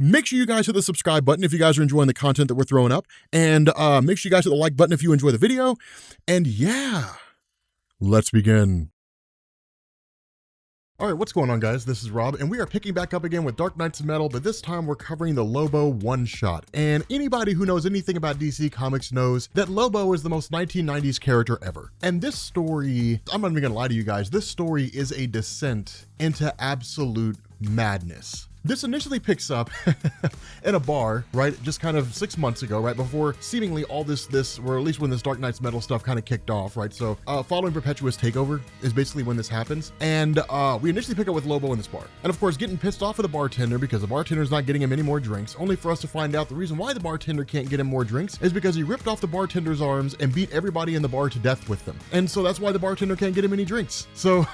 Make sure you guys hit the subscribe button if you guys are enjoying the content that we're throwing up. And make sure you guys hit the like button if you enjoy the video. And yeah, let's begin. All right, what's going on, guys? This is Rob, and we are picking back up again with Dark Knights Metal, but this time we're covering the Lobo one-shot. And anybody who knows anything about DC Comics knows that Lobo is the most 1990s character ever. And this story, I'm not even gonna lie to you guys, this story is a descent into absolute madness. This initially picks up in a bar, right? Just kind of 6 months ago, right? Before seemingly all this, or at least when this Dark Knights Metal stuff kind of kicked off, right? So following Perpetua's takeover is basically when this happens. And we initially pick up with Lobo in this bar. And of course, getting pissed off at the bartender because the bartender's not getting him any more drinks, only for us to find out the reason why the bartender can't get him more drinks is because he ripped off the bartender's arms and beat everybody in the bar to death with them. And so that's why the bartender can't get him any drinks. So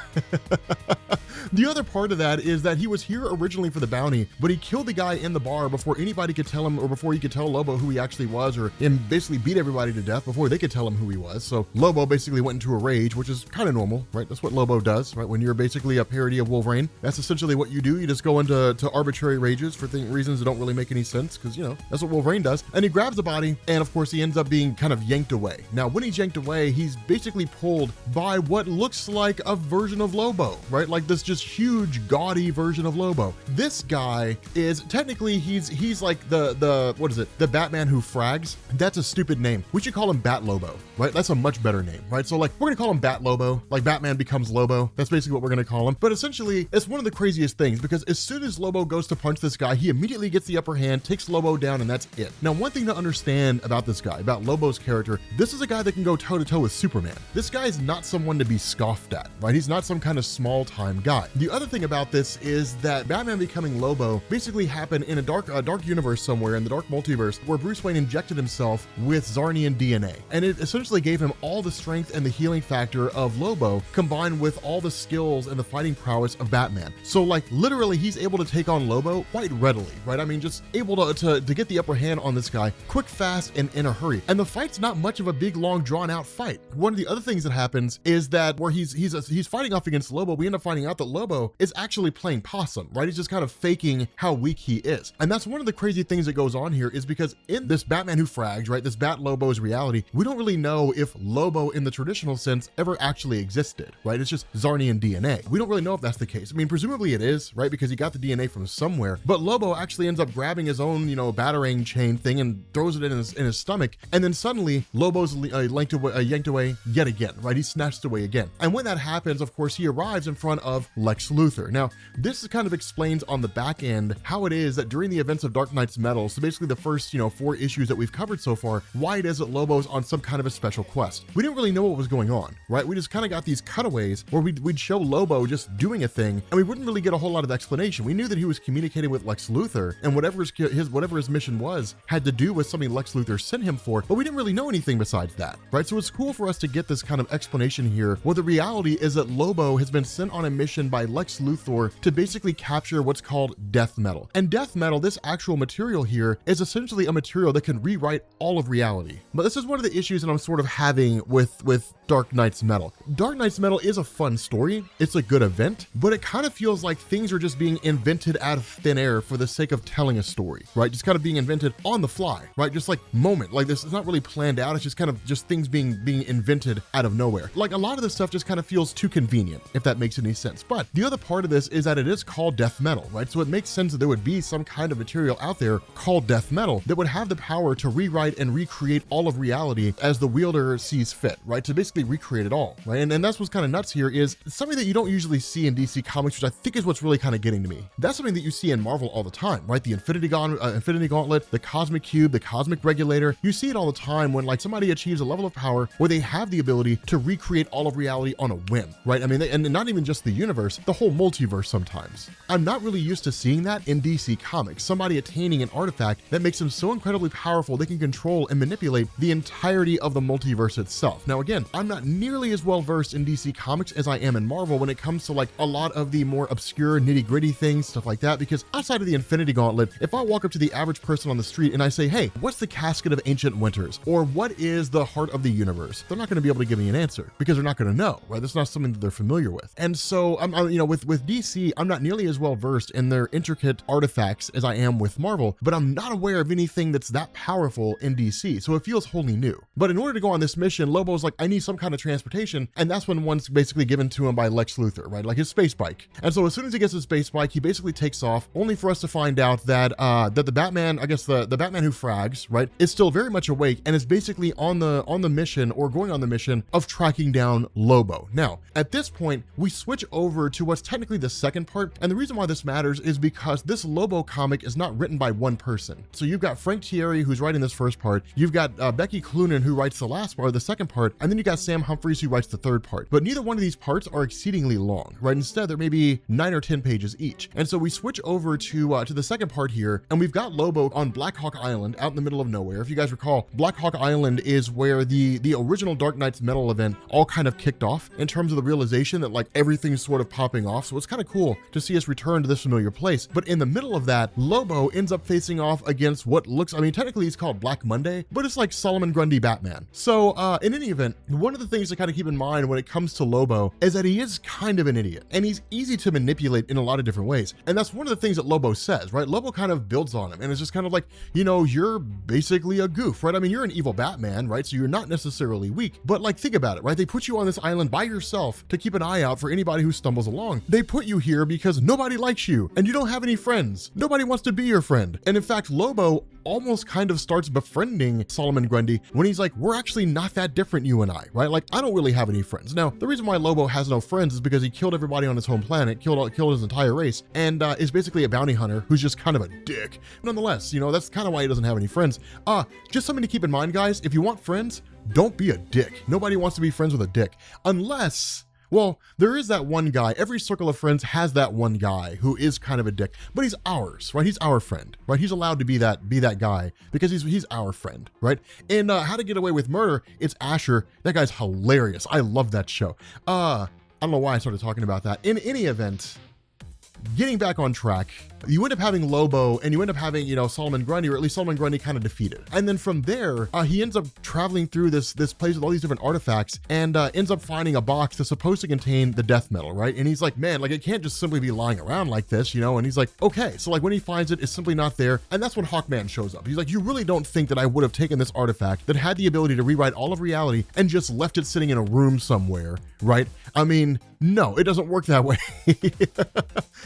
the other part of that is that he was here originally for the bounty, but he killed the guy in the bar before anybody could tell him, or before he could tell Lobo who he actually was, or and basically beat everybody to death before they could tell him who he was. So Lobo basically went into a rage, which is kind of normal, right? That's what Lobo does, right? When you're basically a parody of Wolverine, that's essentially what you do. You just go into arbitrary rages for reasons that don't really make any sense, because, you know, that's what Wolverine does. And he grabs the body, and of course he ends up being kind of yanked away. Now, when he's yanked away, he's basically pulled by what looks like a version of Lobo, right? Like this just huge, gaudy version of Lobo. This guy is technically, he's like the what is it? The Batman who frags. That's a stupid name. We should call him Bat Lobo, right? That's a much better name, right? So like, we're gonna call him Bat Lobo, like Batman becomes Lobo. That's basically what we're gonna call him. But essentially, it's one of the craziest things, because as soon as Lobo goes to punch this guy, he immediately gets the upper hand, takes Lobo down, and that's it. Now, one thing to understand about this guy, about Lobo's character, this is a guy that can go toe to toe with Superman. This guy is not someone to be scoffed at, right? He's not some kind of small time guy. The other thing about this is that Batman becoming Lobo basically happened in a dark universe somewhere in the dark multiverse, where Bruce Wayne injected himself with Zarnian DNA, and it essentially gave him all the strength and the healing factor of Lobo, combined with all the skills and the fighting prowess of Batman. So like, literally, he's able to take on Lobo quite readily, right? I mean, just able to get the upper hand on this guy quick, fast, and in a hurry. And the fight's not much of a big, long, drawn out fight. One of the other things that happens is that where he's fighting off against Lobo, we end up finding out that Lobo is actually playing possum, right? He's just kind of faking how weak he is. And that's one of the crazy things that goes on here, is because in this Batman who frags, right, this Bat Lobo's reality, we don't really know if Lobo in the traditional sense ever actually existed, right? It's just Zarnian DNA. We don't really know if that's the case. I mean, presumably it is, right? Because he got the DNA from somewhere, but Lobo actually ends up grabbing his own, you know, batarang chain thing and throws it in his stomach. And then suddenly Lobo's yanked away yet again, right? He's snatched away again. And when that happens, of course, he arrives in front of Lex Luthor. Now, this kind of explains on the back end how it is that during the events of Dark Knights Metal, so basically the first, 4 issues that we've covered so far, why it is that Lobo's on some kind of a special quest. We didn't really know what was going on, right? We just kind of got these cutaways where we'd show Lobo just doing a thing, and we wouldn't really get a whole lot of explanation. We knew that he was communicating with Lex Luthor, and whatever his mission was had to do with something Lex Luthor sent him for, but we didn't really know anything besides that, right? So it's cool for us to get this kind of explanation here, where the reality is that Lobo has been sent on a mission by Lex Luthor to basically capture what's called death metal. And death metal, this actual material here, is essentially a material that can rewrite all of reality. But this is one of the issues that I'm sort of having with Dark Knights Metal. Dark Knights Metal is a fun story. It's a good event, but it kind of feels like things are just being invented out of thin air for the sake of telling a story, right? Just kind of being invented on the fly, right? Just like moment, like this is not really planned out. It's just kind of just things being invented out of nowhere. Like a lot of this stuff just kind of feels too convenient, if that makes any sense. But the other part of this is that it is called death metal, right? So it makes sense that there would be some kind of material out there called death metal that would have the power to rewrite and recreate all of reality as the wielder sees fit, right? To basically recreate it all, right? And that's what's kind of nuts here, is something that you don't usually see in DC Comics, which I think is what's really kind of getting to me. That's something that you see in Marvel all the time, right? The Infinity Gauntlet, the Cosmic Cube, the Cosmic Regulator. You see it all the time when like somebody achieves a level of power where they have the ability to recreate all of reality on a whim, right? I mean, and not even just the universe, the whole multiverse sometimes. I'm not really used to seeing that in DC Comics. Somebody attaining an artifact that makes them so incredibly powerful they can control and manipulate the entirety of the multiverse itself. Now again, I'm not nearly as well versed in DC Comics as I am in Marvel when it comes to like a lot of the more obscure nitty-gritty things, stuff like that, because outside of the Infinity Gauntlet, if I walk up to the average person on the street and I say, hey, what's the Casket of Ancient Winters? Or what is the Heart of the Universe? They're not going to be able to give me an answer because they're not going to know, right? That's not something that they're familiar with. And so with DC, I'm not nearly as well versed in and their intricate artifacts as I am with Marvel, but I'm not aware of anything that's that powerful in DC, so it feels wholly new. But in order to go on this mission, Lobo's like, I need some kind of transportation, and that's when one's basically given to him by Lex Luthor, right? Like his space bike. And so as soon as he gets his space bike, he basically takes off, only for us to find out that that the Batman, I guess the Batman who frags, right, is still very much awake and is basically on the mission, or going on the mission of tracking down Lobo. Now, at this point, we switch over to what's technically the second part, and the reason why this matters is because this Lobo comic is not written by one person. So you've got Frank Thierry, who's writing this first part, you've got Becky Cloonan, who writes the last part, the second part, and then you got Sam Humphries, who writes the third part. But neither one of these parts are exceedingly long, right? Instead, they're maybe 9 or 10 pages each. And so we switch over to the second part here, and we've got Lobo on Black Hawk Island, out in the middle of nowhere. If you guys recall, Black Hawk Island is where the original Dark Knight's Metal event all kind of kicked off, in terms of the realization that like everything's sort of popping off. So it's kind of cool to see us return to this familiar place. But in the middle of that, Lobo ends up facing off against what looks, I mean, technically he's called Black Monday, but it's like Solomon Grundy Batman. So in any event, one of the things to kind of keep in mind when it comes to Lobo is that he is kind of an idiot, and he's easy to manipulate in a lot of different ways. And that's one of the things that Lobo says, right? Lobo kind of builds on him, and it's just kind of like, you know, you're basically a goof, right? I mean, you're an evil Batman, right? So you're not necessarily weak, but like, think about it, right? They put you on this island by yourself to keep an eye out for anybody who stumbles along. They put you here because nobody likes you, and you don't have any friends. Nobody wants to be your friend. And in fact, Lobo almost kind of starts befriending Solomon Grundy when he's like, we're actually not that different, you and I, right? Like, I don't really have any friends. Now, the reason why Lobo has no friends is because he killed everybody on his home planet, killed his entire race, and is basically a bounty hunter who's just kind of a dick. Nonetheless, you know, that's kind of why he doesn't have any friends. Just something to keep in mind, guys. If you want friends, don't be a dick. Nobody wants to be friends with a dick. Unless, well, there is that one guy. Every circle of friends has that one guy who is kind of a dick, but he's ours, right? He's our friend, right? He's allowed to be that guy because he's our friend, right? In How to Get Away with Murder, it's Asher. That guy's hilarious. I love that show. I don't know why I started talking about that. In any event, getting back on track, you end up having Lobo, and you end up having, you know, Solomon Grundy, or at least Solomon Grundy kind of defeated. And then from there, he ends up traveling through this place with all these different artifacts, and ends up finding a box that's supposed to contain the death metal, right? And he's like, man, like, it can't just simply be lying around like this, you know? And he's like, okay. So like when he finds it, it's simply not there. And that's when Hawkman shows up. He's like, you really don't think that I would have taken this artifact that had the ability to rewrite all of reality and just left it sitting in a room somewhere, right? I mean, no, it doesn't work that way.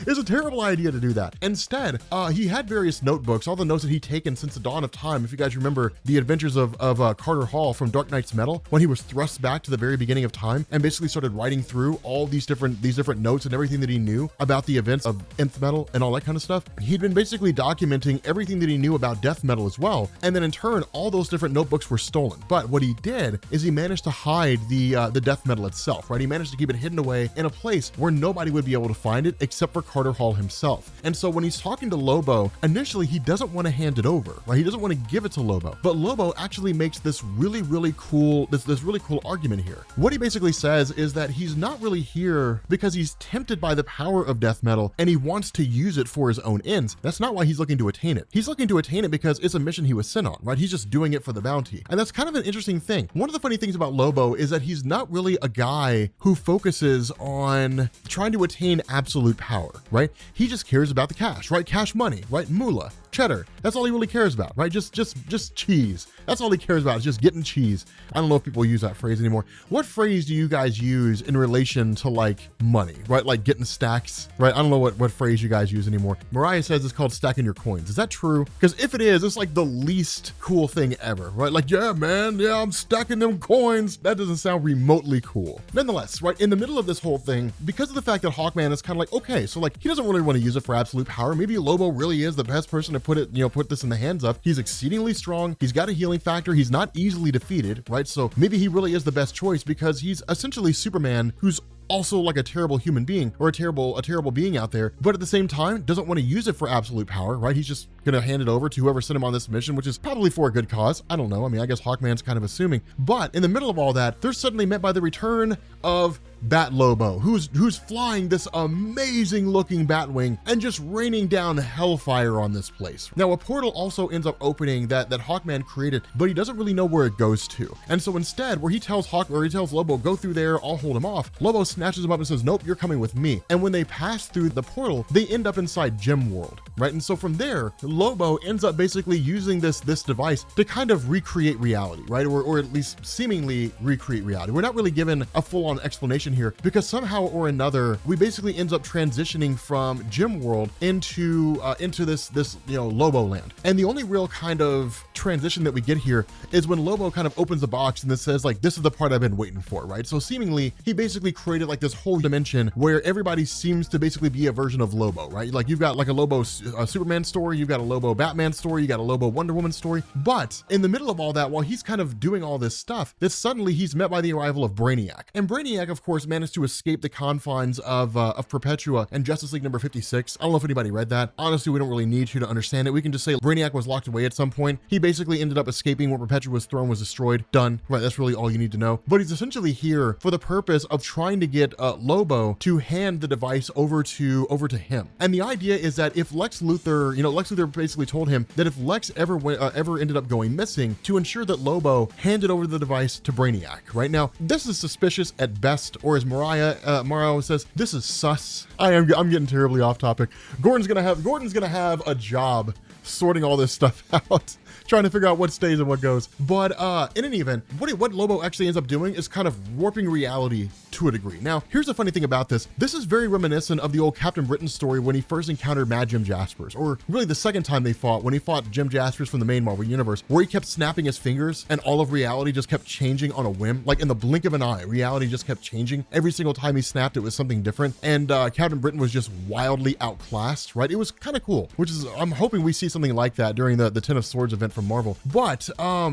It's a terrible idea to do that. Instead, he had various notebooks, all the notes that he'd taken since the dawn of time. If you guys remember the adventures of Carter Hall from Dark Knight's Metal, when he was thrust back to the very beginning of time and basically started writing through all these different notes and everything that he knew about the events of Nth Metal and all that kind of stuff. He'd been basically documenting everything that he knew about Death Metal as well. And then in turn, all those different notebooks were stolen. But what he did is he managed to hide the Death Metal itself, right? He managed to keep it hidden away in a place where nobody would be able to find it except for Carter Hall himself. And so when he's talking to Lobo, initially he doesn't want to hand it over, right? He doesn't want to give it to Lobo, but Lobo actually makes this really cool argument here. What he basically says is that he's not really here because he's tempted by the power of Death Metal and he wants to use it for his own ends. That's not why he's looking to attain it. He's looking to attain it because it's a mission he was sent on, right? He's just doing it for the bounty. And that's kind of an interesting thing. One of the funny things about Lobo is that he's not really a guy who focuses on trying to attain absolute power, right? He just cares about the cash, right? Cash money, right? Moolah, cheddar. That's all he really cares about, right? Just cheese. That's all he cares about, is just getting cheese. I don't know if people use that phrase anymore. What phrase do you guys use in relation to like money, right? Like getting stacks, right? I don't know what phrase you guys use anymore. Mariah says it's called stacking your coins. Is that true? Because if it is, it's like the least cool thing ever, right? Like, yeah, man, yeah, I'm stacking them coins. That doesn't sound remotely cool. Nonetheless, right, in the middle of this whole thing, because of the fact that Hawkman is kind of like, okay, so like he doesn't really want to use it for absolute power. Maybe Lobo really is the best person to put this in the hands of. He's exceedingly strong. He's got a healing factor. He's not easily defeated, right? So maybe he really is the best choice because he's essentially Superman who's also like a terrible human being, or a terrible being out there, but at the same time doesn't want to use it for absolute power, right? He's just gonna hand it over to whoever sent him on this mission, which is probably for a good cause. I don't know. I mean, I guess Hawkman's kind of assuming. But in the middle of all that, they're suddenly met by the return of Bat Lobo, who's flying this amazing looking Batwing and just raining down hellfire on this place. Now, a portal also ends up opening that Hawkman created, but he doesn't really know where it goes to. And so instead, where he tells Lobo, go through there, I'll hold him off, Lobo snatches him up and says, nope, you're coming with me. And when they pass through the portal, they end up inside Gem World, right? And so from there, Lobo ends up basically using this device to kind of recreate reality, right? Or at least seemingly recreate reality. We're not really given a full-on explanation here, because somehow or another, we basically ends up transitioning from Gem World into this Lobo land. And the only real kind of transition that we get here is when Lobo kind of opens the box and it says like, this is the part I've been waiting for, right? So seemingly he basically created like this whole dimension where everybody seems to basically be a version of Lobo, right? Like you've got like a Lobo Superman story, you've got a Lobo Batman story, you got a Lobo Wonder Woman story. But in the middle of all that, while he's kind of doing all this stuff, that suddenly he's met by the arrival of Brainiac. And Brainiac, of course, managed to escape the confines of Perpetua and Justice League number 56. I don't know if anybody read that. Honestly, we don't really need to understand it. We can just say Brainiac was locked away at some point. He basically ended up escaping when Perpetua's throne was destroyed. Done. Right, that's really all you need to know. But he's essentially here for the purpose of trying to get Lobo to hand the device over to him. And the idea is that if Lex Luthor basically told him that if Lex ever ended up going missing, to ensure that Lobo handed over the device to Brainiac. Right now, this is suspicious at best, or as Mario says, this is sus. I'm getting terribly off topic. Gordon's gonna have a job sorting all this stuff out, trying to figure out what stays and what goes. But in any event, what Lobo actually ends up doing is kind of warping reality to a degree. Now, here's the funny thing about this. This is very reminiscent of the old Captain Britain story when he first encountered Mad Jim Jaspers, or really the second time they fought, when he fought Jim Jaspers from the main Marvel Universe, where he kept snapping his fingers and all of reality just kept changing on a whim. Like in the blink of an eye, reality just kept changing. Every single time he snapped, it was something different. And Captain Britain was just wildly outclassed, right? It was kind of cool, which is, I'm hoping we see something like that during the Ten of Swords event from Marvel. But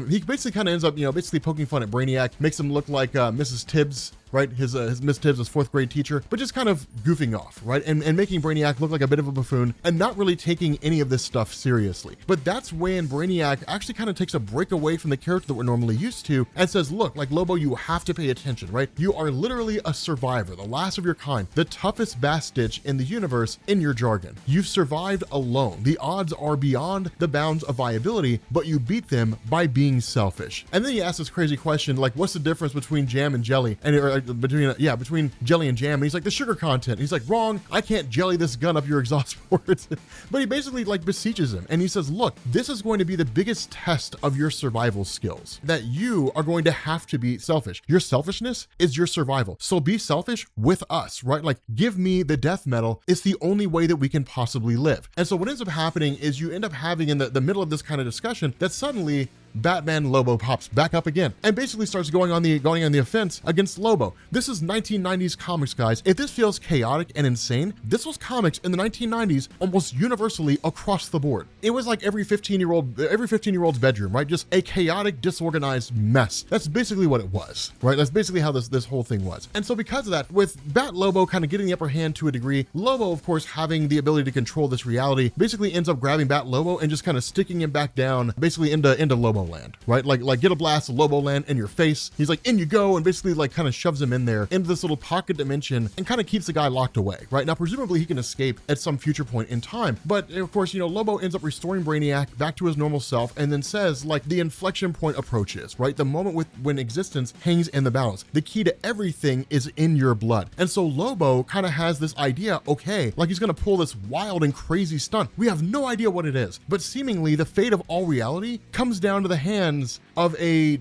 he basically kind of ends up, basically poking fun at Brainiac, makes him look like Mrs. Tibbs, right? His Miss Tibbs, his fourth grade teacher, but just kind of goofing off, right? And making Brainiac look like a bit of a buffoon and not really taking any of this stuff seriously. But that's when Brainiac actually kind of takes a break away from the character that we're normally used to and says, look, like Lobo, you have to pay attention, right? You are literally a survivor, the last of your kind, the toughest Bastitch in the universe in your jargon. You've survived alone. The odds are beyond the bounds of viability, but you beat them by being selfish. And then he asks this crazy question, like, what's the difference between jam and jelly? And between jelly and jam. And he's like, the sugar content. And he's like, wrong, I can't jelly this gun up your exhaust ports. But he basically like beseeches him. And he says, look, this is going to be the biggest test of your survival skills, that you are going to have to be selfish. Your selfishness is your survival. So be selfish with us, right? Like, give me the death metal. It's the only way that we can possibly live. And so what ends up happening is you end up having in the middle of this kind of discussion that suddenly Batman Lobo pops back up again and basically starts going on the offense against Lobo. This is 1990s comics, guys. If this feels chaotic and insane, this was comics in the 1990s almost universally across the board. It was like every 15-year-old's bedroom, right? Just a chaotic, disorganized mess. That's basically what it was, right? That's basically how this whole thing was. And so because of that, with Bat Lobo kind of getting the upper hand to a degree, Lobo, of course, having the ability to control this reality, basically ends up grabbing Bat Lobo and just kind of sticking him back down, basically into Lobo land, right? Like get a blast of Lobo land in your face. He's like, in you go, and basically like kind of shoves him in there into this little pocket dimension and kind of keeps the guy locked away, right? Now, presumably he can escape at some future point in time. But of course, Lobo ends up restoring Brainiac back to his normal self and then says, like, the inflection point approaches, right? The moment when existence hangs in the balance. The key to everything is in your blood. And so Lobo kind of has this idea, okay, like he's going to pull this wild and crazy stunt. We have no idea what it is, but seemingly the fate of all reality comes down to the hands of a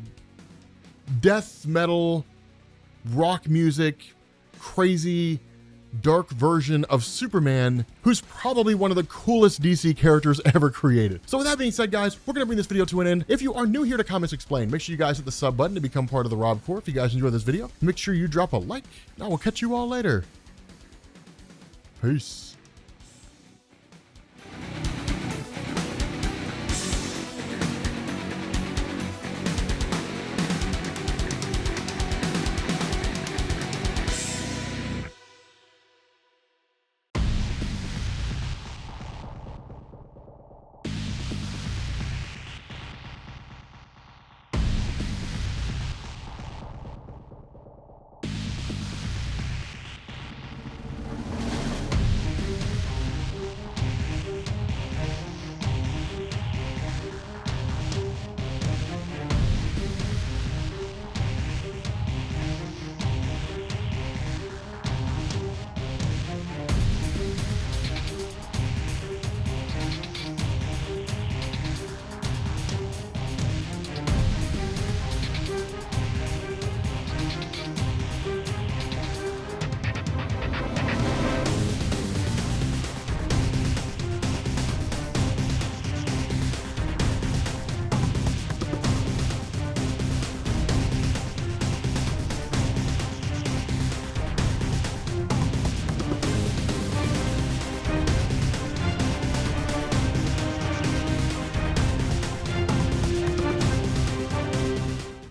death metal, rock music, crazy, dark version of Superman, who's probably one of the coolest DC characters ever created. So with that being said, guys, we're gonna bring this video to an end. If you are new here to Comics Explained, make sure you guys hit the sub button to become part of the Rob Corps. If you guys enjoyed this video, make sure you drop a like, and I will catch you all later. Peace.